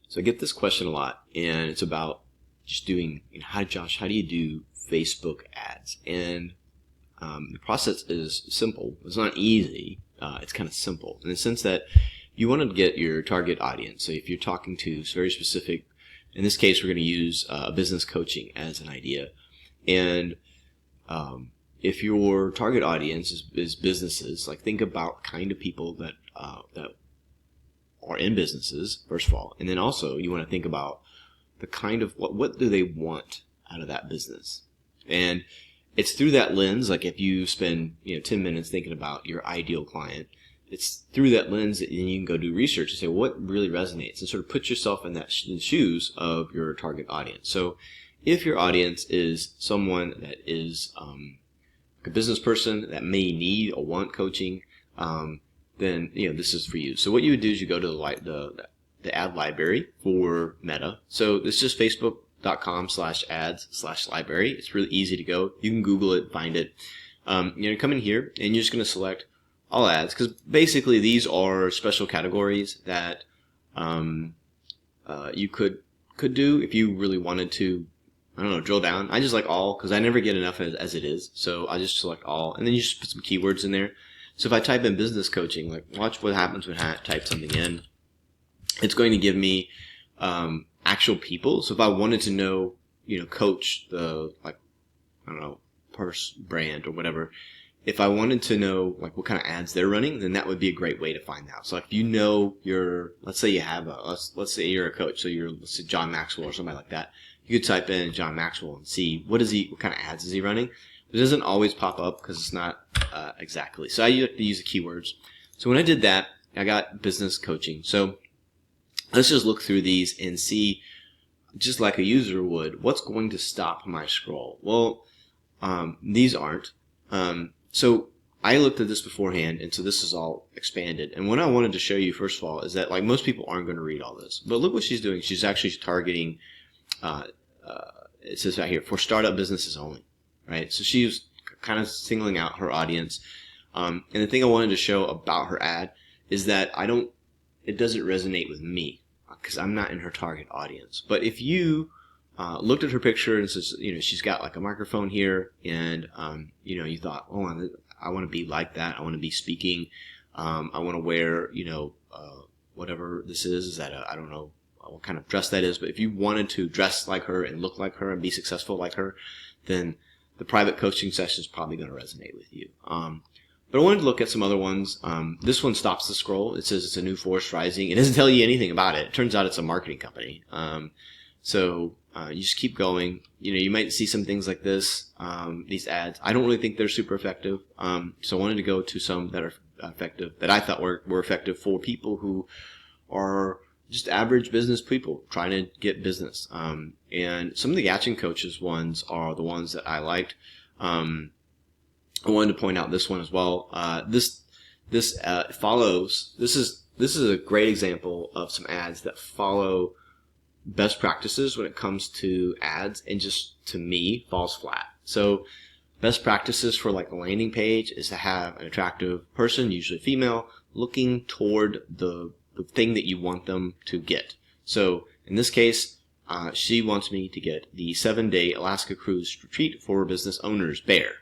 So I get this question a lot, and it's about just doing, Josh, how do you do Facebook ads? And the process is simple. It's not easy. It's kind of simple in the sense that you want to get your target audience. So if you're talking to very specific, in this case, we're going to use business coaching as an idea. And if your target audience is businesses, like think about kind of people that are in businesses, first of all. And then also you want to think about the kind of what do they want out of that business. And it's through that lens, like if you spend 10 minutes thinking about your ideal client, it's through that lens that you can go do research and say, well, what really resonates, and sort of put yourself in that shoes of your target audience. So if your audience is someone that is a business person that may need or want coaching, then this is for you. So what you would do is you go to the ad library for Meta. So this is just facebook.com/ads/library. It's really easy to go. You can Google it, find it. Come in here and you're just going to select all ads, because basically these are special categories that you could do if you really wanted to, drill down. I just like all because I never get enough as it is. So I just select all, and then you just put some keywords in there. So if I type in business coaching, like watch what happens when I type something in. It's going to give me actual people. So if I wanted to know, coach the purse brand or whatever, if I wanted to know like what kind of ads they're running, then that would be a great way to find out. So if let's say you have let's say you're a coach, so let's say John Maxwell or somebody like that. You could type in John Maxwell and see what kind of ads is he running. It doesn't always pop up because it's not exactly. So I have to use the keywords. So when I did that, I got business coaching. So let's just look through these and see, just like a user would, what's going to stop my scroll. Well, these aren't. So I looked at this beforehand, and so this is all expanded. And what I wanted to show you, first of all, is that like most people aren't going to read all this. But look what she's doing. She's actually targeting, it says right here, for startup businesses only, right? So she's kind of singling out her audience. And the thing I wanted to show about her ad is that it doesn't resonate with me because I'm not in her target audience. But if you looked at her picture and says, she's got like a microphone here, and you thought, oh, I want to be like that. I want to be speaking. I want to wear, whatever this is that I don't know what kind of dress that is. But if you wanted to dress like her and look like her and be successful like her, then the private coaching session is probably going to resonate with you. But I wanted to look at some other ones. This one stops the scroll. It says it's a new force rising. It doesn't tell you anything about it. It turns out it's a marketing company. So you just keep going. You might see some things like this, these ads. I don't really think they're super effective. So I wanted to go to some that are effective, that I thought were effective for people who are just average business people trying to get business. And some of the action coaches ones are the ones that I liked. I wanted to point out this one as well. This follows. This is a great example of some ads that follow best practices when it comes to ads, and just to me falls flat. So best practices for like a landing page is to have an attractive person, usually female, looking toward the thing that you want them to get. So in this case, she wants me to get the 7-day Alaska cruise retreat for business owners, bear.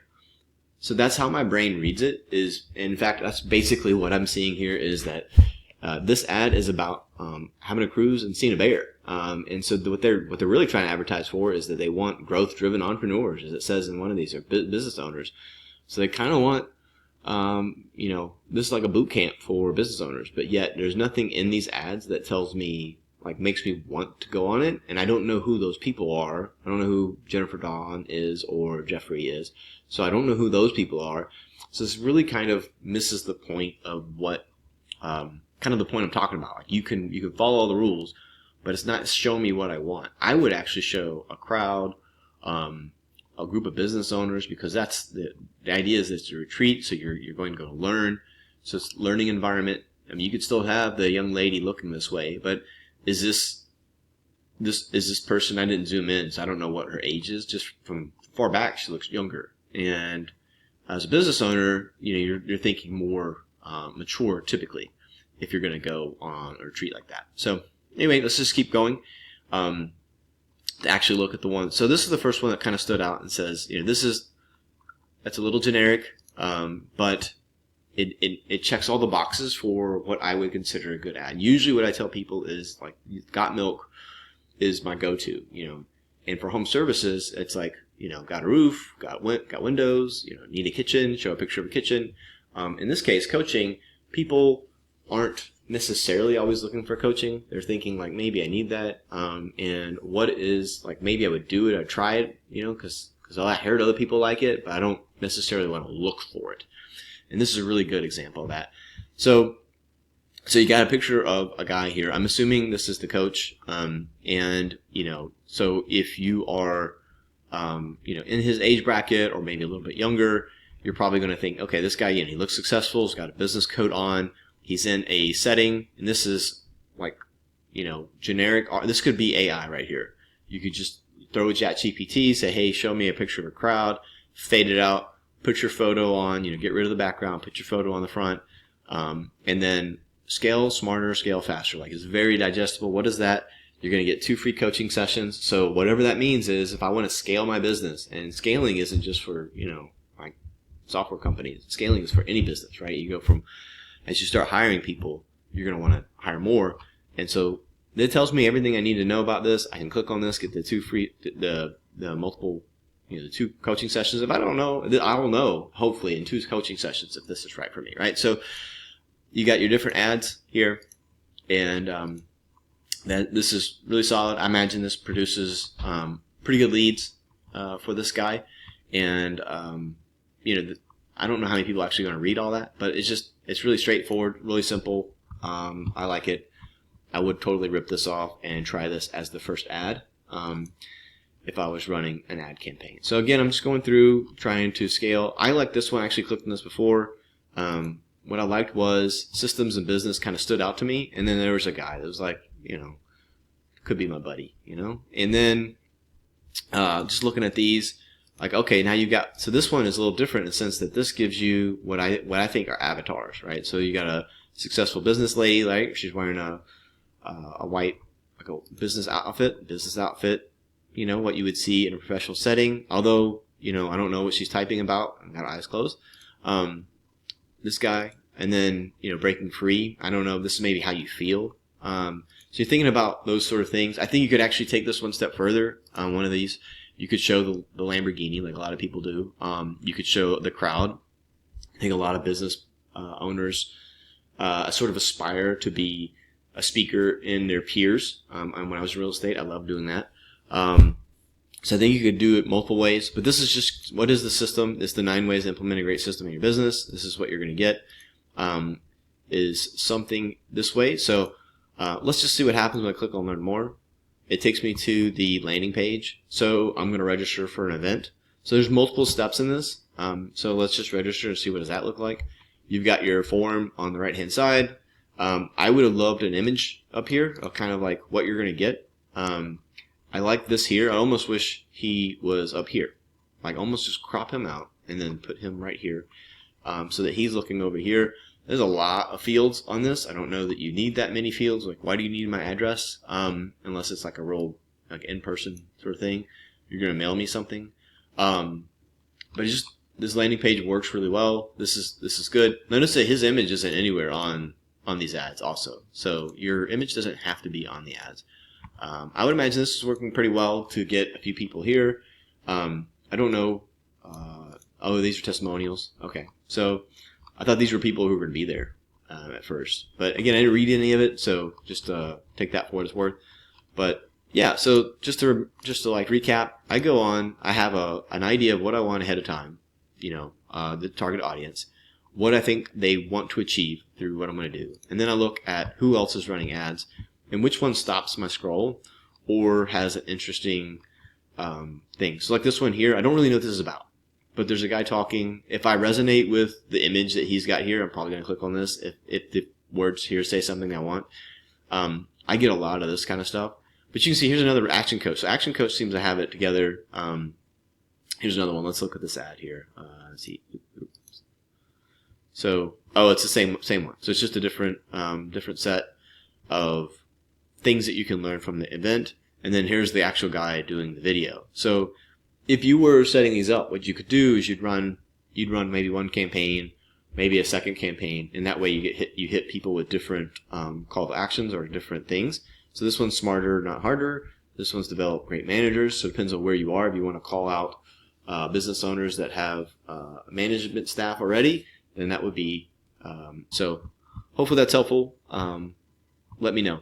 So that's how my brain reads it. In fact, that's basically what I'm seeing here, is that this ad is about having a cruise and seeing a bear. And so what they're really trying to advertise for is that they want growth-driven entrepreneurs, as it says in one of these, or business owners. So they kind of want, this is like a boot camp for business owners, but yet there's nothing in these ads that tells me, like, makes me want to go on it. And I don't know who those people are. I don't know who Jennifer Dawn is or Jeffrey is. So I don't know who those people are. So this really kind of misses the point of what, kind of the point I'm talking about. Like you can follow all the rules, but it's not showing me what I want. I would actually show a crowd, a group of business owners, because that's the idea is it's a retreat, so you're going to go learn. So it's a learning environment. I mean, you could still have the young lady looking this way, but is this person? I didn't zoom in, so I don't know what her age is. Just from far back, she looks younger. And as a business owner, you're thinking more mature typically if you're going to go on a retreat like that. So anyway, let's just keep going. To actually look at the one. So this is the first one that kind of stood out and says, that's a little generic, but it checks all the boxes for what I would consider a good ad. Usually what I tell people is like, got milk is my go-to, and for home services, it's like, got a roof, got windows, need a kitchen, show a picture of a kitchen. In this case, coaching, people aren't necessarily always looking for coaching. They're thinking like, maybe I need that. And what is like, maybe I would do it or try it, because I heard other people like it, but I don't necessarily want to look for it. And this is a really good example of that. So you got a picture of a guy here. I'm assuming this is the coach. So if you are, in his age bracket or maybe a little bit younger, you're probably going to think, okay, this guy, he looks successful. He's got a business coat on. He's in a setting, and this is like, generic. This could be AI right here. You could just throw a ChatGPT, say, hey, show me a picture of a crowd, fade it out, put your photo on, get rid of the background, put your photo on the front, and then scale smarter, scale faster. Like, it's very digestible. What is that? You're going to get 2 free coaching sessions. So whatever that means is, if I want to scale my business, and scaling isn't just for, like software companies. Scaling is for any business, right? You go from, as you start hiring people, you're going to want to hire more. And so it tells me everything I need to know about this. I can click on this, get the 2 free, the multiple, the 2 coaching sessions. If I don't know, I will know, hopefully, in 2 coaching sessions if this is right for me, right? So you got your different ads here, and this is really solid. I imagine this produces pretty good leads for this guy. And, I don't know how many people are actually going to read all that, but it's really straightforward, really simple. I like it. I would totally rip this off and try this as the first ad if I was running an ad campaign. So again, I'm just going through trying to scale. I like this one. I actually clicked on this before. What I liked was systems and business kind of stood out to me. And then there was a guy that was like, could be my buddy, And then just looking at these, like, okay, now you got, so this one is a little different in the sense that this gives you what I think are avatars, right? So you got a successful business lady, like she's wearing a white, like a business outfit, what you would see in a professional setting. Although, I don't know what she's typing about. I've got eyes closed. This guy, and then, breaking free. I don't know. This is maybe how you feel. So you're thinking about those sort of things. I think you could actually take this one step further. One of these, you could show the Lamborghini like a lot of people do. You could show the crowd. I think a lot of business owners sort of aspire to be a speaker in their peers. And when I was in real estate, I loved doing that. So I think you could do it multiple ways. But this is just, what is the system? It's the 9 ways to implement a great system in your business. This is what you're going to get. Is something this way. So let's just see what happens when I click on Learn More. It takes me to the landing page. So I'm going to register for an event. So there's multiple steps in this. So let's just register and see what does that look like. You've got your form on the right-hand side. I would have loved an image up here of kind of like what you're going to get. I like this here. I almost wish he was up here. Like almost just crop him out and then put him right here so that he's looking over here. There's a lot of fields on this. I don't know that you need that many fields. Like, why do you need my address? Unless it's like a real, like, in-person sort of thing. You're going to mail me something. But it's just, this landing page works really well. This is good. Notice that his image isn't anywhere on these ads also. So your image doesn't have to be on the ads. I would imagine this is working pretty well to get a few people here. I don't know. Oh, these are testimonials. Okay. So I thought these were people who were going to be there at first. But again, I didn't read any of it, so just take that for what it's worth. But yeah, so just to like recap, I go on. I have an idea of what I want ahead of time. The target audience, what I think they want to achieve through what I'm going to do, and then I look at who else is running ads and which one stops my scroll or has an interesting thing. So like this one here, I don't really know what this is about. But there's a guy talking. If I resonate with the image that he's got here, I'm probably going to click on this. If the words here say something I want. I get a lot of this kind of stuff. But you can see here's another Action Coach. So Action Coach seems to have it together. Here's another one. Let's look at this ad here. Let's see. Oops. So, it's the same one. So it's just a different set of things that you can learn from the event, and then here's the actual guy doing the video. So if you were setting these up, what you could do is you'd run maybe one campaign, maybe a second campaign, and that way you hit people with different call to actions or different things. So this one's smarter, not harder. This one's develop great managers. So it depends on where you are. If you want to call out business owners that have management staff already, then that would be so. Hopefully that's helpful. Let me know.